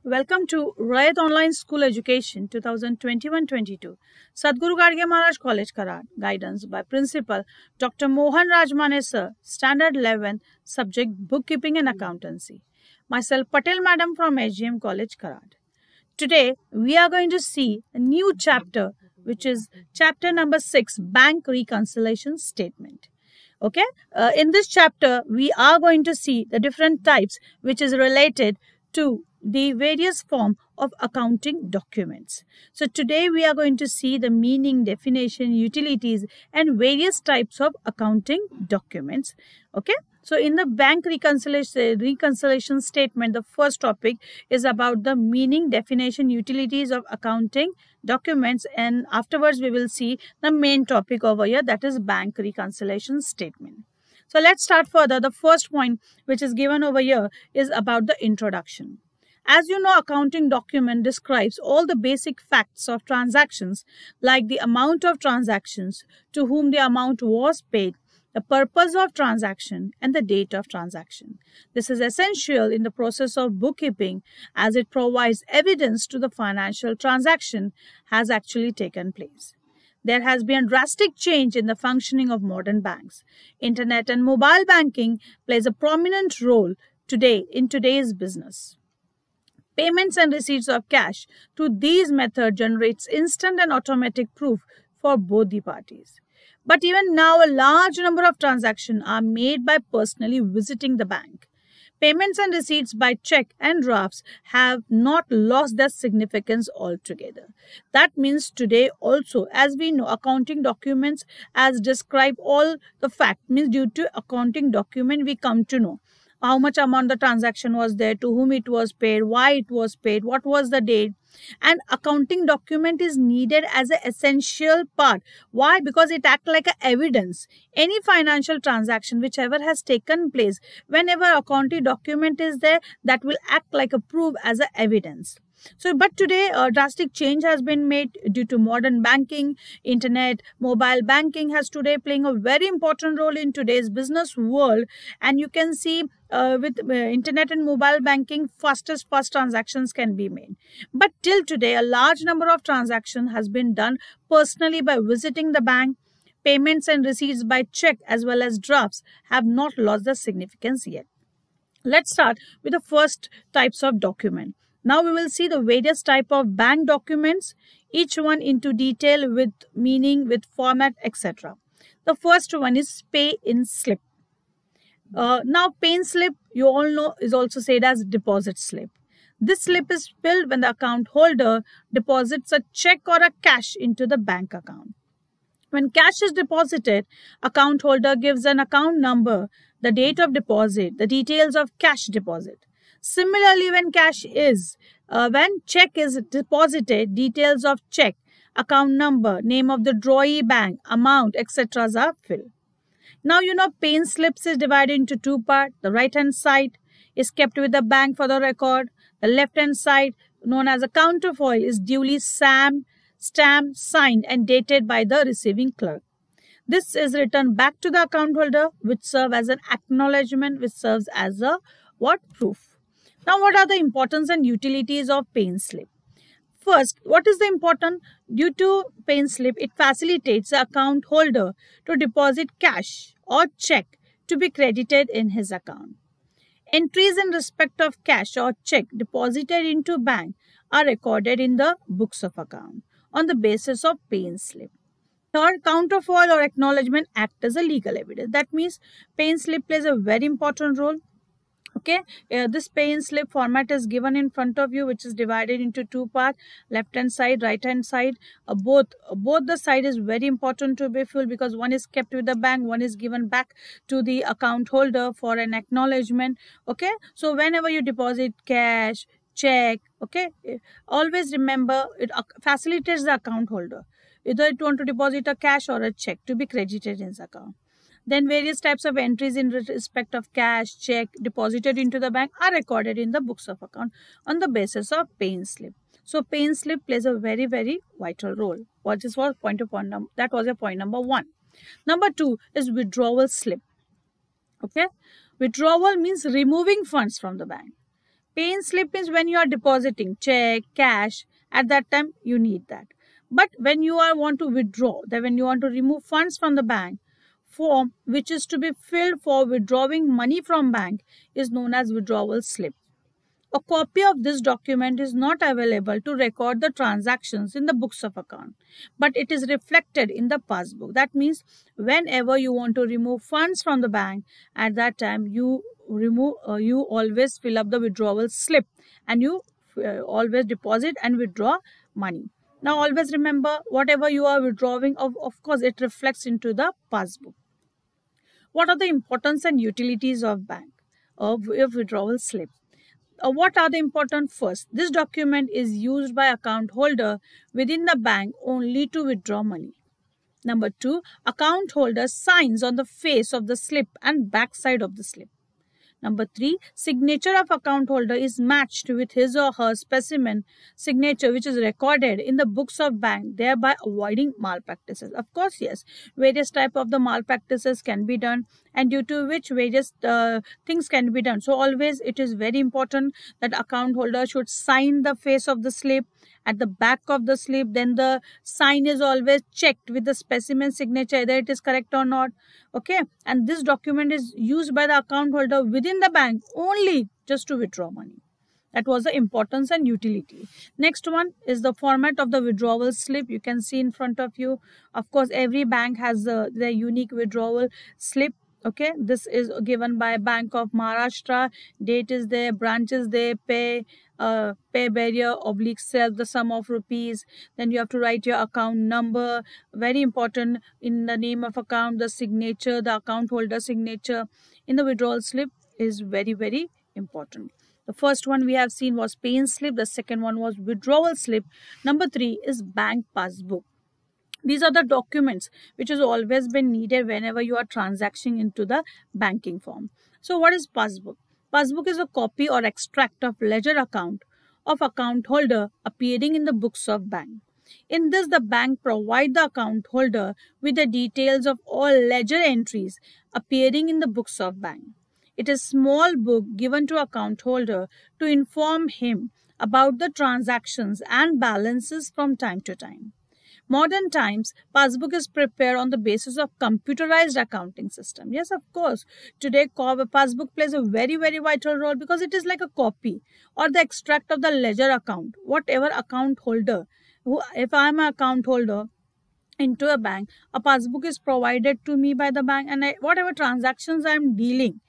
Welcome to Rayat Online School Education 2021-22. Sadhguru Garge Maharaj College Karad. Guidance by Principal Dr. Mohan Rajmane Sir. Standard 11. Subject Bookkeeping and Accountancy. Myself Patel Madam from SGM College Karad. Today we are going to see a new chapter, which is chapter number 6, Bank Reconciliation Statement. Okay, in this chapter we are going to see the different types which is related to the various form of accounting documents. So today we are going to see the meaning, definition, utilities and various types of accounting documents. Okay, so in the bank reconciliation statement, the first topic is about the meaning, definition, utilities of accounting documents, and afterwards we will see the main topic over here, that is bank reconciliation statement. So let's start further. The first point which is given over here is about the introduction. As you know, accounting document describes all the basic facts of transactions, like the amount of transactions, to whom the amount was paid, the purpose of transaction, and the date of transaction. This is essential in the process of bookkeeping as it provides evidence to the financial transaction has actually taken place. There has been a drastic change in the functioning of modern banks. Internet and mobile banking plays a prominent role today in today's business. Payments and receipts of cash through these methods generates instant and automatic proof for both the parties. But even now, a large number of transactions are made by personally visiting the bank. Payments and receipts by check and drafts have not lost their significance altogether. That means today also, as we know, accounting documents as describe all the fact, means due to accounting document we come to know how much amount the transaction was there, to whom it was paid, why it was paid, what was the date. And accounting document is needed as an essential part. Why? Because it acts like a evidence. Any financial transaction whichever has taken place, whenever accounting document is there, that will act like a proof as a evidence. So, but today a drastic change has been made due to modern banking. Internet, mobile banking has today playing a very important role in today's business world. And you can see with internet and mobile banking, fast transactions can be made. But till today, a large number of transactions has been done personally by visiting the bank. Payments and receipts by check as well as drafts have not lost their significance yet. Let's start with the first types of document. Now we will see the various type of bank documents, each one into detail with meaning, with format, etc. The first one is pay-in slip. Now pay-in slip, you all know, is also said as deposit slip. This slip is filled when the account holder deposits a check or a cash into the bank account. When cash is deposited, account holder gives an account number, the date of deposit, the details of cash deposit. Similarly, when check is deposited, details of check, account number, name of the drawee bank, amount, etc. are filled. Now, you know, pay-in slips is divided into two parts. The right-hand side is kept with the bank for the record. The left-hand side, known as a counterfoil, is duly stamped, signed and dated by the receiving clerk. This is returned back to the account holder, which serves as an acknowledgement, which serves as a proof. Now, what are the importance and utilities of pay-in slip? First, what is the important? Due to pay-in slip, it facilitates the account holder to deposit cash or check to be credited in his account. Entries in respect of cash or check deposited into bank are recorded in the books of account on the basis of pay-in slip. Third, counterfoil or acknowledgement act as a legal evidence. That means pay-in slip plays a very important role. Okay, this pay-in slip format is given in front of you, which is divided into two parts, left hand side, right hand side. Both the side is very important to be filled, because one is kept with the bank, one is given back to the account holder for an acknowledgement. Okay, so whenever you deposit cash, check, okay, always remember it facilitates the account holder. Either you want to deposit a cash or a check to be credited in his account. Then various types of entries in respect of cash, check deposited into the bank are recorded in the books of account on the basis of pay-in slip. So pay-in slip plays a very, very vital role. That was your point number 1. Number 2 is withdrawal slip. Okay, withdrawal means removing funds from the bank. Pay-in slip is when you are depositing check, cash. At that time, you need that. But when you want to withdraw, that when you want to remove funds from the bank, form which is to be filled for withdrawing money from bank is known as withdrawal slip. A copy of this document is not available to record the transactions in the books of account, but it is reflected in the passbook. That means whenever you want to remove funds from the bank, at that time you always fill up the withdrawal slip and you always deposit and withdraw money. Now always remember, whatever you are withdrawing, of course it reflects into the passbook. What are the importance and utilities of withdrawal slip? What are the important? First, this document is used by account holder within the bank only to withdraw money. Number 2, account holder signs on the face of the slip and back side of the slip. Number 3, signature of account holder is matched with his or her specimen signature which is recorded in the books of bank, thereby avoiding malpractices. Of course, yes, various type of the malpractices can be done, and due to which various things can be done. So always it is very important that account holder should sign the face of the slip at the back of the slip. Then the sign is always checked with the specimen signature, either it is correct or not. Okay, and this document is used by the account holder within the bank only just to withdraw money. That was the importance and utility. Next one is the format of the withdrawal slip. You can see in front of you. Of course, every bank has their unique withdrawal slip. Okay, this is given by Bank of Maharashtra. Date is there, branch is there, pay barrier / self, the sum of rupees. Then you have to write your account number. Very important, in the name of account, the signature, the account holder signature in the withdrawal slip is very, very important. The first one we have seen was pay-in slip. The second one was withdrawal slip. Number 3 is bank passbook. These are the documents which has always been needed whenever you are transacting into the banking form. So what is passbook? Passbook is a copy or extract of ledger account of account holder appearing in the books of bank. In this, the bank provides the account holder with the details of all ledger entries appearing in the books of bank. It is a small book given to account holder to inform him about the transactions and balances from time to time. Modern times, passbook is prepared on the basis of computerized accounting system. Yes, of course, today passbook plays a very, very vital role because it is like a copy or the extract of the ledger account. Whatever account holder, if I am an account holder into a bank, a passbook is provided to me by the bank, and whatever transactions I am dealing,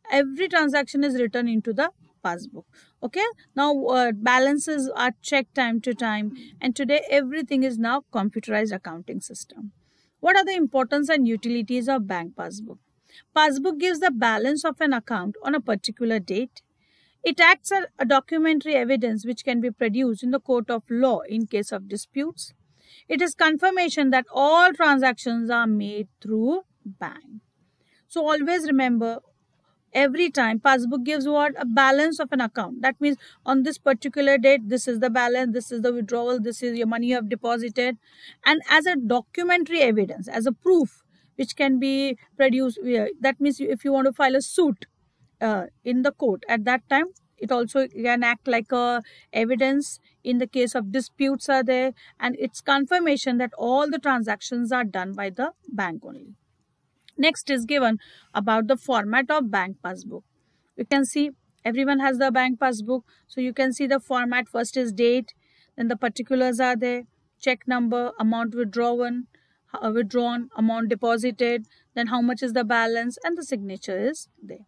every transaction is written into the passbook. Okay, now balances are checked time to time, and today everything is now computerized accounting system. What are the importance and utilities of bank passbook? Passbook gives the balance of an account on a particular date. It acts as a documentary evidence which can be produced in the court of law in case of disputes. It is confirmation that all transactions are made through bank. So always remember, every time passbook gives what? A balance of an account. That means on this particular date, this is the balance, this is the withdrawal, this is your money you have deposited. And as a documentary evidence, as a proof which can be produced, that means if you want to file a suit in the court, at that time, it also can act like a evidence in the case of disputes are there, and it's confirmation that all the transactions are done by the bank only. Next is given about the format of bank passbook. You can see everyone has the bank passbook. So you can see the format. First is date, then the particulars are there, check number, amount withdrawn, amount deposited, then how much is the balance, and the signature is there.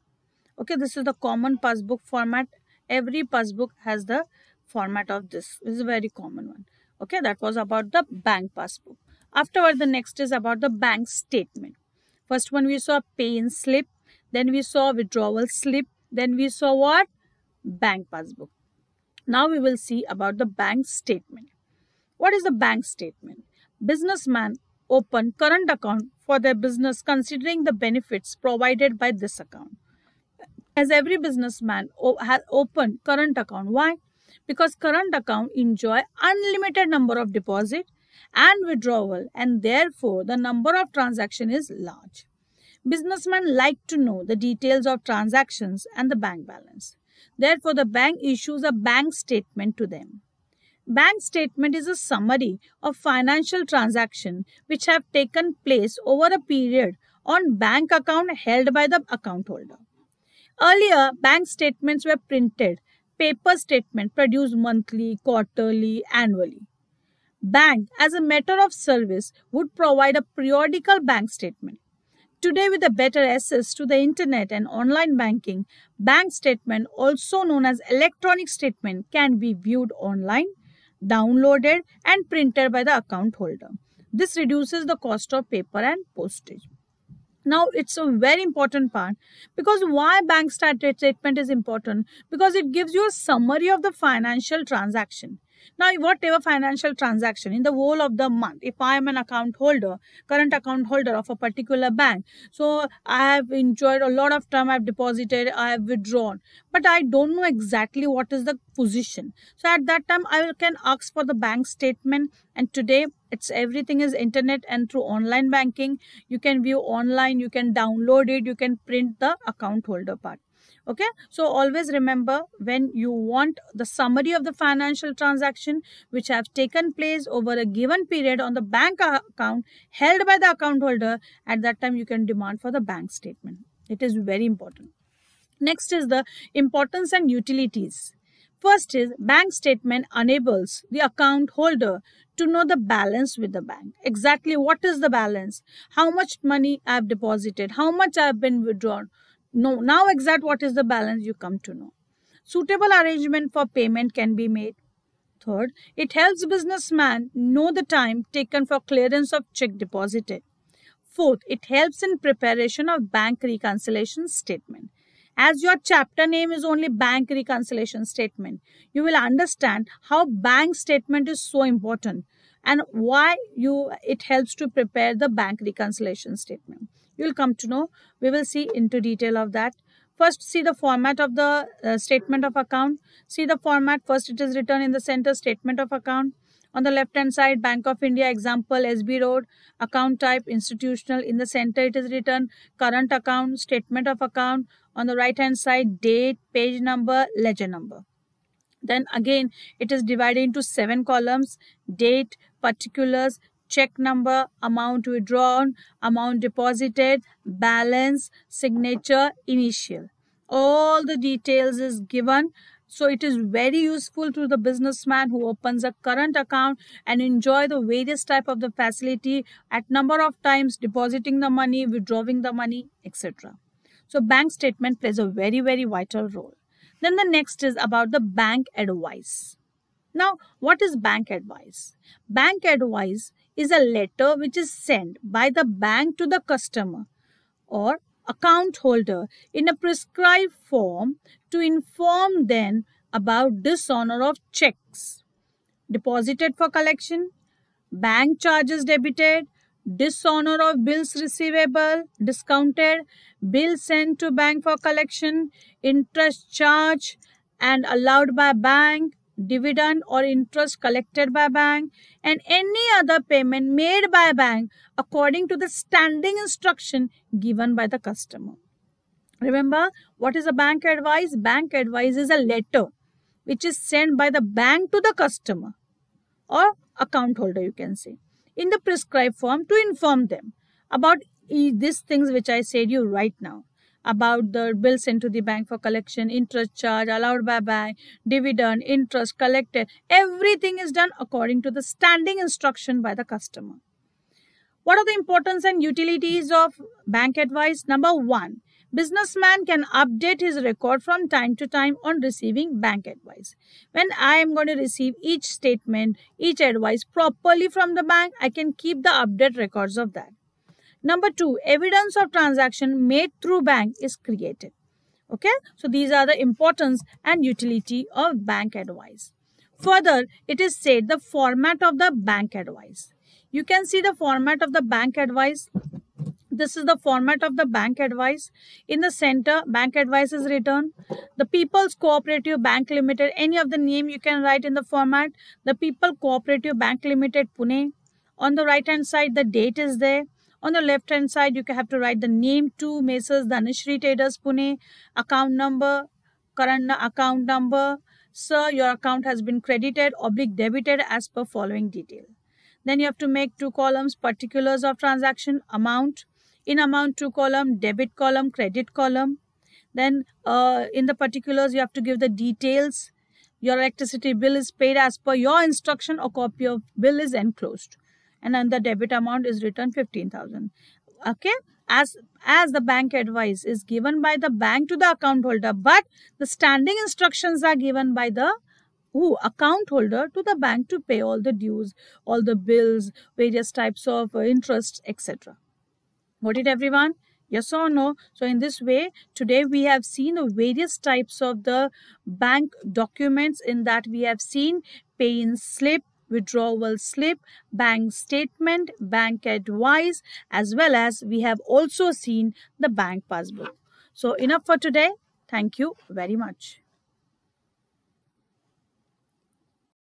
Okay, this is the common passbook format. Every passbook has the format of this. This is a very common one. Okay, that was about the bank passbook. Afterward, the next is about the bank statement. First one we saw pay-in slip, then we saw withdrawal slip, then we saw what? Bank passbook. Now we will see about the bank statement. What is the bank statement? Businessman open current account for their business considering the benefits provided by this account. As every businessman has opened current account. Why? Because current account enjoy unlimited number of deposit and withdrawal, and therefore the number of transaction is large. Businessmen like to know the details of transactions and the bank balance. Therefore, the bank issues a bank statement to them. Bank statement is a summary of financial transactions which have taken place over a period on bank account held by the account holder. Earlier, bank statements were printed, paper statement produced monthly, quarterly, annually. Bank, as a matter of service, would provide a periodical bank statement. Today, with the better access to the internet and online banking, bank statement, also known as electronic statement, can be viewed online, downloaded and printed by the account holder. This reduces the cost of paper and postage. Now, it's a very important part, because why bank statement is important? Because it gives you a summary of the financial transaction. Now, whatever financial transaction in the whole of the month, if I am an account holder, current account holder of a particular bank, so I have enjoyed a lot of time, I have deposited, I have withdrawn, but I don't know exactly what is the position. So at that time, I can ask for the bank statement, and today everything is internet and through online banking. You can view online, you can download it, you can print the account holder part. Okay, so always remember, when you want the summary of the financial transaction which have taken place over a given period on the bank account held by the account holder, at that time you can demand for the bank statement. It is very important. Next is the importance and utilities. First is, bank statement enables the account holder to know the balance with the bank. Exactly what is the balance, how much money I have deposited, how much I have been withdrawn. No, now exact what is the balance you come to know. Suitable arrangement for payment can be made. Third, it helps businessman know the time taken for clearance of check deposited. Fourth, it helps in preparation of bank reconciliation statement. As your chapter name is only bank reconciliation statement, you will understand how bank statement is so important and why it helps to prepare the bank reconciliation statement. You will come to know. We will see into detail of that. First, see the format of the statement of account. See the format. First, it is written in the center, statement of account. On the left hand side, Bank of India, example, SB Road, account type, institutional. In the center, it is written current account, statement of account. On the right hand side, date, page number, ledger number. Then again, it is divided into 7 columns: date, particulars, check number, amount withdrawn, amount deposited, balance, signature, initial. All the details is given. So it is very useful to the businessman who opens a current account and enjoy the various type of the facility at number of times depositing the money, withdrawing the money, etc. So bank statement plays a very, very vital role. Then the next is about the bank advice. Now, what is bank advice? Bank advice is a letter which is sent by the bank to the customer or account holder in a prescribed form to inform them about dishonor of checks deposited for collection, bank charges debited, dishonor of bills receivable, discounted, bill sent to bank for collection, interest charged and allowed by bank, dividend or interest collected by bank, and any other payment made by bank according to the standing instruction given by the customer. Remember, what is a bank advice? Bank advice is a letter which is sent by the bank to the customer or account holder, you can say, in the prescribed form to inform them about these things which I said you right now, about the bill sent to the bank for collection, interest charge allowed by bank, dividend, interest collected. Everything is done according to the standing instruction by the customer. What are the importance and utilities of bank advice? Number 1, businessman can update his record from time to time on receiving bank advice. When I am going to receive each statement, each advice properly from the bank, I can keep the update records of that. Number 2, evidence of transaction made through bank is created. Okay, so these are the importance and utility of bank advice. Further, it is said the format of the bank advice. You can see the format of the bank advice. This is the format of the bank advice. In the center, bank advice is written. The People's Cooperative Bank Limited, any of the name you can write in the format. The People Cooperative Bank Limited, Pune. On the right hand side, the date is there. On the left hand side, you have to write the name to Messrs. Dhanashri Traders, Pune, account number, current account number. Sir, your account has been credited / debited as per following detail. Then you have to make 2 columns, particulars of transaction, amount. In amount, 2 column, debit column, credit column. Then in the particulars, you have to give the details. Your electricity bill is paid as per your instruction or copy of bill is enclosed. And then the debit amount is written 15,000. Okay. As the bank advice is given by the bank to the account holder, but the standing instructions are given by the account holder to the bank to pay all the dues, all the bills, various types of interest, etc. Got it, everyone? Yes or no? So in this way, today we have seen various types of the bank documents. In that we have seen pay-in slip, withdrawal slip, bank statement, bank advice, as well as we have also seen the bank passbook. So enough for today. Thank you very much.